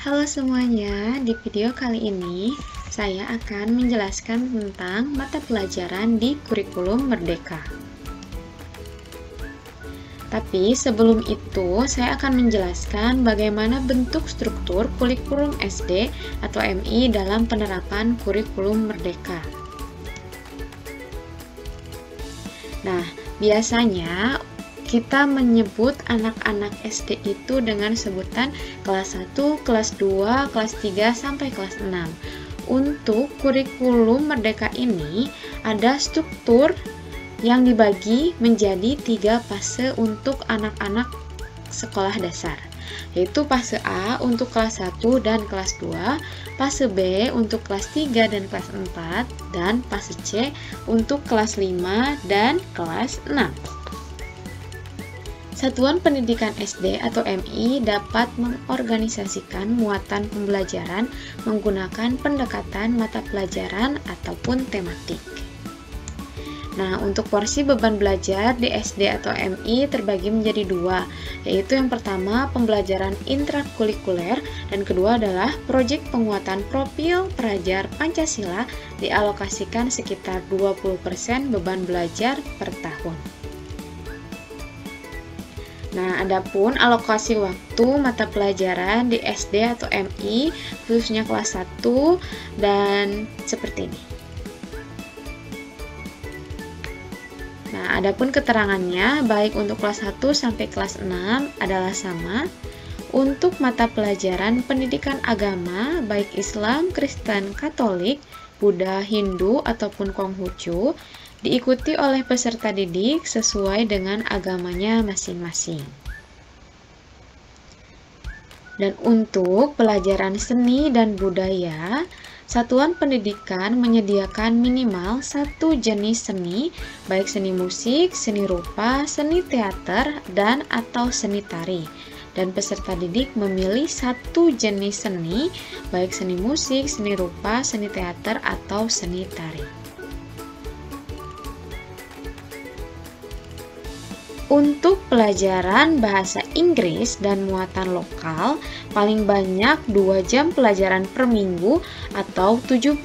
Halo semuanya, di video kali ini saya akan menjelaskan tentang mata pelajaran di kurikulum Merdeka. Tapi sebelum itu, saya akan menjelaskan bagaimana bentuk struktur kurikulum SD atau MI dalam penerapan kurikulum Merdeka. Nah, biasanya kita menyebut anak-anak SD itu dengan sebutan kelas 1, kelas 2, kelas 3, sampai kelas 6. Untuk kurikulum Merdeka ini ada struktur yang dibagi menjadi 3 fase untuk anak-anak sekolah dasar, yaitu fase A untuk kelas 1 dan kelas 2, fase B untuk kelas 3 dan kelas 4, dan fase C untuk kelas 5 dan kelas 6. Satuan Pendidikan SD atau MI dapat mengorganisasikan muatan pembelajaran menggunakan pendekatan mata pelajaran ataupun tematik. Nah, untuk porsi beban belajar di SD atau MI terbagi menjadi 2, yaitu yang pertama pembelajaran intrakurikuler dan kedua adalah proyek penguatan profil pelajar Pancasila dialokasikan sekitar 20% beban belajar per tahun. Nah, adapun alokasi waktu mata pelajaran di SD atau MI khususnya kelas 1 dan seperti ini. Nah, adapun keterangannya baik untuk kelas 1 sampai kelas 6 adalah sama. Untuk mata pelajaran pendidikan agama baik Islam, Kristen, Katolik, Buddha, Hindu ataupun Konghucu diikuti oleh peserta didik sesuai dengan agamanya masing-masing. Dan untuk pelajaran seni dan budaya, satuan pendidikan menyediakan minimal 1 jenis seni, baik seni musik, seni rupa, seni teater, dan atau seni tari. Dan peserta didik memilih 1 jenis seni, baik seni musik, seni rupa, seni teater, atau seni tari. Untuk pelajaran bahasa Inggris dan muatan lokal, paling banyak 2 jam pelajaran per minggu atau 72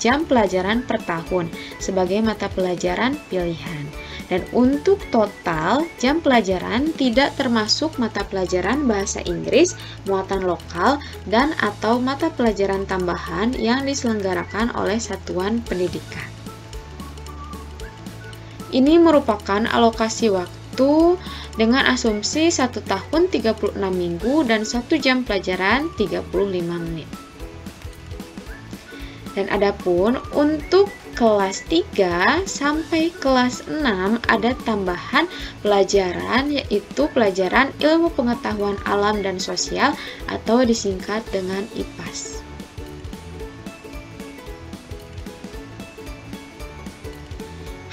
jam pelajaran per tahun sebagai mata pelajaran pilihan. Dan untuk total jam pelajaran tidak termasuk mata pelajaran bahasa Inggris, muatan lokal, dan atau mata pelajaran tambahan yang diselenggarakan oleh satuan pendidikan. Ini merupakan alokasi waktu dengan asumsi 1 tahun 36 minggu dan 1 jam pelajaran 35 menit. Dan adapun untuk kelas 3 sampai kelas 6 ada tambahan pelajaran, yaitu pelajaran ilmu pengetahuan alam dan sosial atau disingkat dengan IPAS.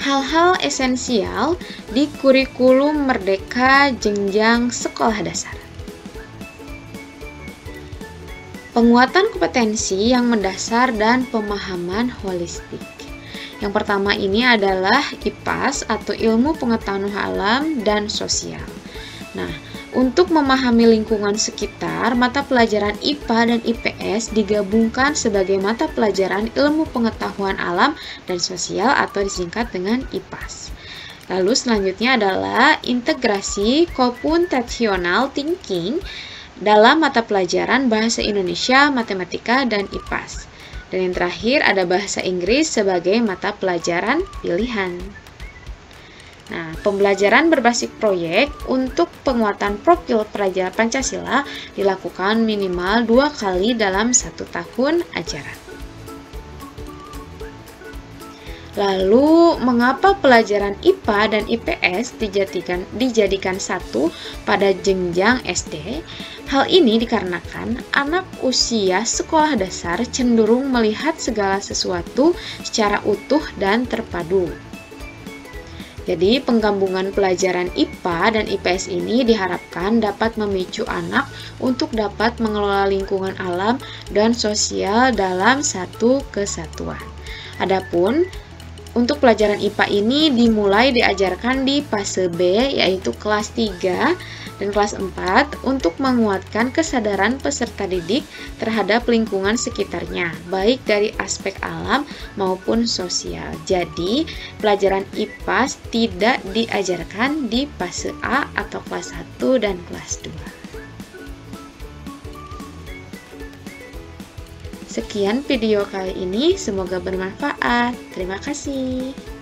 Hal-hal esensial di kurikulum Merdeka jenjang sekolah dasar. Penguatan kompetensi yang mendasar dan pemahaman holistik. Yang pertama ini adalah IPAS atau ilmu pengetahuan alam dan sosial. Nah, untuk memahami lingkungan sekitar, mata pelajaran IPA dan IPS digabungkan sebagai mata pelajaran ilmu pengetahuan alam dan sosial atau disingkat dengan IPAS. Lalu selanjutnya adalah integrasi computational thinking dalam mata pelajaran bahasa Indonesia, matematika, dan IPAS. Dan yang terakhir ada bahasa Inggris sebagai mata pelajaran pilihan. Nah, pembelajaran berbasis proyek untuk penguatan profil pelajar Pancasila dilakukan minimal 2 kali dalam 1 tahun ajaran. Lalu, mengapa pelajaran IPA dan IPS dijadikan satu pada jenjang SD? Hal ini dikarenakan anak usia sekolah dasar cenderung melihat segala sesuatu secara utuh dan terpadu. Jadi, penggabungan pelajaran IPA dan IPS ini diharapkan dapat memicu anak untuk dapat mengelola lingkungan alam dan sosial dalam satu kesatuan. Adapun untuk pelajaran IPA ini dimulai diajarkan di fase B, yaitu kelas 3 Dan kelas 4 untuk menguatkan kesadaran peserta didik terhadap lingkungan sekitarnya, baik dari aspek alam maupun sosial. Jadi, pelajaran IPAS tidak diajarkan di fase A atau kelas 1 dan kelas 2. Sekian video kali ini, semoga bermanfaat. Terima kasih.